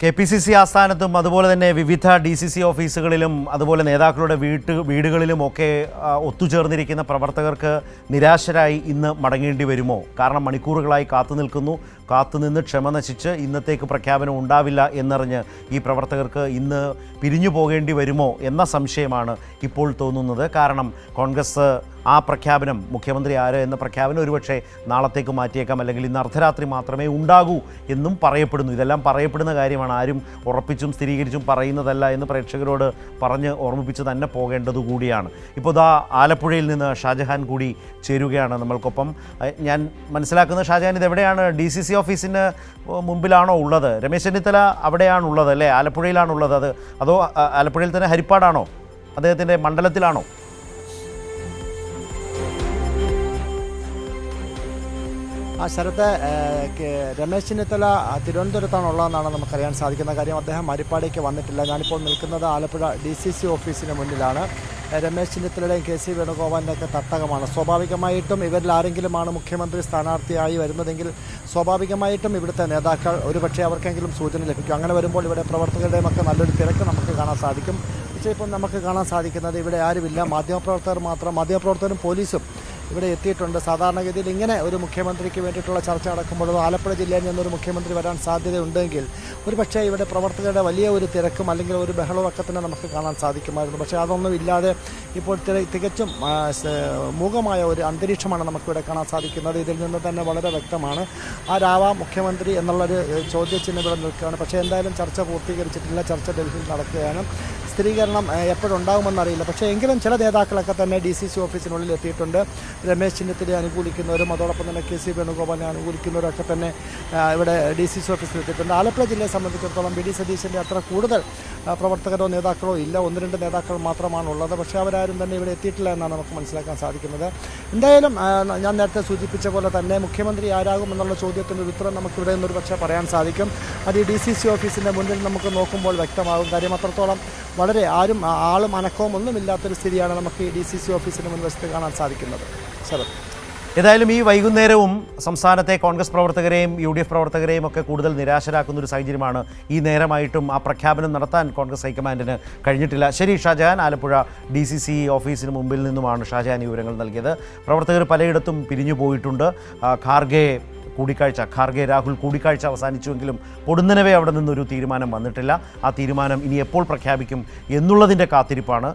KPCC ആസ്ഥാനത്തും അതുപോലെ തന്നെ വിവിധ DCC ഓഫീസുകളിലും അതുപോലെ നേതാക്കളുടെ വീടുകളിലുമൊക്കെ ഒത്തുചേർന്നിരിക്കുന്ന പ്രവർത്തകർക്ക് നിരാശരായി ഇന്ന് മടങ്ങേണ്ടി വരുമോ? കാരണം മണിക്കൂറുകളായി കാത്തുനിന്ന് ക്ഷമ നശിച്ച് ഇന്നത്തേക്ക് പ്രഖ്യാപനം ഉണ്ടാവില്ല എന്നറിഞ്ഞ് ഈ പ്രവർത്തകർക്ക് ഇന്ന് പിരിഞ്ഞു പോകേണ്ടി വരുമോ എന്ന സംശയമാണ് ഇപ്പോൾ തോന്നുന്നത്. കാരണം കോൺഗ്രസ് ആ പ്രഖ്യാപനം, മുഖ്യമന്ത്രി ആര് എന്ന പ്രഖ്യാപനം ഒരുപക്ഷെ നാളത്തേക്ക് മാറ്റിയേക്കാം, അല്ലെങ്കിൽ ഇന്ന് അർദ്ധരാത്രി മാത്രമേ ഉണ്ടാകൂ എന്നും പറയപ്പെടുന്നു. ഇതെല്ലാം പറയപ്പെടുന്ന കാര്യമാണ്, ആരും ഉറപ്പിച്ചും സ്ഥിരീകരിച്ചും പറയുന്നതല്ല എന്ന് പ്രേക്ഷകരോട് പറഞ്ഞ് ഓർമ്മിപ്പിച്ച് തന്നെ പോകേണ്ടതുകൂടിയാണ്. ഇപ്പോൾ ദാ ആലപ്പുഴയിൽ നിന്ന് ഷാജഹാൻ കൂടി ചേരുകയാണ് നമ്മൾക്കൊപ്പം. ഞാൻ മനസ്സിലാക്കുന്ന ഷാജഹാൻ, ഇതെവിടെയാണ്? DCC ഓഫീസിന് മുമ്പിലാണോ ഉള്ളത്? രമേശ് ചെന്നിത്തല അവിടെയാണുള്ളത് അല്ലേ? ആലപ്പുഴയിലാണുള്ളത് അതോ ആലപ്പുഴയിൽ തന്നെ ഹരിപ്പാടാണോ? അദ്ദേഹത്തിൻ്റെ മണ്ഡലത്തിലാണോ? ശരത്ത്, രമേശ് ചെന്നിത്തല തിരുവനന്തപുരത്താണുള്ളതെന്നാണ് നമുക്കറിയാൻ സാധിക്കുന്ന കാര്യം. അദ്ദേഹം ഹരിപ്പാടേക്ക് വന്നിട്ടില്ല. ഞാനിപ്പോൾ നിൽക്കുന്നത് ആലപ്പുഴ DCC ഓഫീസിന് മുന്നിലാണ്. രമേശ് ചെന്നിത്തലയുടെയും KC വേണുഗോപാലിൻ്റെയൊക്കെ തട്ടകമാണ്. സ്വാഭാവികമായിട്ടും ഇവരിൽ ആരെങ്കിലുമാണ് മുഖ്യമന്ത്രി സ്ഥാനാർത്ഥിയായി വരുന്നതെങ്കിൽ സ്വാഭാവികമായിട്ടും ഇവിടുത്തെ നേതാക്കൾ ഒരുപക്ഷെ അവർക്കെങ്കിലും സൂചന ലഭിക്കും. അങ്ങനെ വരുമ്പോൾ ഇവിടെ പ്രവർത്തകരുടെയും ഒക്കെ നല്ലൊരു തിരക്ക് നമുക്ക് കാണാൻ സാധിക്കും. പക്ഷേ ഇപ്പം നമുക്ക് കാണാൻ സാധിക്കുന്നത് ഇവിടെ ആരുമില്ല. മാധ്യമപ്രവർത്തകർ മാത്രം, മാധ്യമപ്രവർത്തകരും പോലീസും ഇവിടെ എത്തിയിട്ടുണ്ട്. സാധാരണഗതിയിൽ ഇങ്ങനെ ഒരു മുഖ്യമന്ത്രിക്ക് വേണ്ടിയിട്ടുള്ള ചർച്ച നടക്കുമ്പോഴോ ആലപ്പുഴ ജില്ലയിൽ നിന്നൊരു മുഖ്യമന്ത്രി വരാൻ സാധ്യതയുണ്ടെങ്കിൽ ഒരുപക്ഷേ ഇവിടെ പ്രവർത്തകരുടെ വലിയ ഒരു തിരക്കും അല്ലെങ്കിൽ ഒരു ബഹളമൊക്കെ തന്നെ നമുക്ക് കാണാൻ സാധിക്കുമായിരുന്നു. പക്ഷേ അതൊന്നും ഇല്ലാതെ ഇപ്പോൾ തികച്ചും മൂകമായ ഒരു അന്തരീക്ഷമാണ് നമുക്കിവിടെ കാണാൻ സാധിക്കുന്നത്. ഇതിൽ നിന്ന് തന്നെ വളരെ വ്യക്തമാണ് ആരാവാം മുഖ്യമന്ത്രി എന്നുള്ളൊരു ചോദ്യചിഹ്നം ഇവിടെ നിൽക്കുകയാണ്. പക്ഷേ എന്തായാലും ചർച്ച പൂർത്തീകരിച്ചിട്ടില്ല. ചർച്ച ഡൽഹിയിൽ നടക്കുകയാണ്. സ്ഥിരീകരണം എപ്പോഴുണ്ടാകുമെന്നറിയില്ല. പക്ഷേ എങ്കിലും ചില നേതാക്കളൊക്കെ തന്നെ DCC ഓഫീസിനുള്ളിൽ എത്തിയിട്ടുണ്ട്. രമേശ് ചെന്നിത്തലയെ അനുകൂലിക്കുന്നവരും അതോടൊപ്പം തന്നെ KC വേണുഗോപാലിനെ അനുകൂലിക്കുന്നവരൊക്കെ തന്നെ ഇവിടെ DCC ഓഫീസിൽ എത്തിയിട്ടുണ്ട്. ആലപ്പുഴ ജില്ലയെ സംബന്ധിച്ചിടത്തോളം BD സതീശൻ്റെ അത്ര കൂടുതൽ പ്രവർത്തകരോ നേതാക്കളോ ഇല്ല. 1-2 നേതാക്കൾ മാത്രമാണ് ഉള്ളത്. പക്ഷേ അവരാരും തന്നെ ഇവിടെ എത്തിയിട്ടില്ല എന്നാണ് നമുക്ക് മനസ്സിലാക്കാൻ സാധിക്കുന്നത്. എന്തായാലും ഞാൻ നേരത്തെ സൂചിപ്പിച്ച പോലെ തന്നെ മുഖ്യമന്ത്രി ആരാകും എന്നുള്ള ചോദ്യത്തിൻ്റെ ഒരു ഉത്തരം നമുക്കിവിടെ നിന്നൊരു പക്ഷേ പറയാൻ സാധിക്കും. അത് ഈ DCC ഓഫീസിൻ്റെ മുന്നിൽ നമുക്ക് നോക്കുമ്പോൾ വ്യക്തമാകും. കാര്യം അത്രത്തോളം വളരെ ആളും അനക്കവും ഒന്നുമില്ലാത്തൊരു സ്ഥിതിയാണ് നമുക്ക് ഈ DCC ഓഫീസിന് മുൻവശത്ത് കാണാൻ സാധിക്കുന്നത്. ശരത്, ഏതായാലും ഈ വൈകുന്നേരവും സംസ്ഥാനത്തെ കോൺഗ്രസ് പ്രവർത്തകരെയും UDF പ്രവർത്തകരെയും ഒക്കെ കൂടുതൽ നിരാശരാക്കുന്നൊരു സാഹചര്യമാണ്. ഈ നേരമായിട്ടും ആ പ്രഖ്യാപനം നടത്താൻ കോൺഗ്രസ് ഹൈക്കമാൻഡിന് കഴിഞ്ഞിട്ടില്ല. ശരി ഷാജഹാൻ, ആലപ്പുഴ DCC ഓഫീസിന് മുമ്പിൽ നിന്നുമാണ് ഷാജഹാൻ ഈ വിവരങ്ങൾ നൽകിയത്. പ്രവർത്തകർ പലയിടത്തും പിരിഞ്ഞു പോയിട്ടുണ്ട്. ഖാർഗെ രാഹുൽ കൂടിക്കാഴ്ച അവസാനിച്ചുവെങ്കിലും പൊടുന്നനവേ അവിടെ നിന്നൊരു തീരുമാനം വന്നിട്ടില്ല. ആ തീരുമാനം ഇനി എപ്പോൾ പ്രഖ്യാപിക്കും എന്നുള്ളതിൻ്റെ കാത്തിരിപ്പാണ്.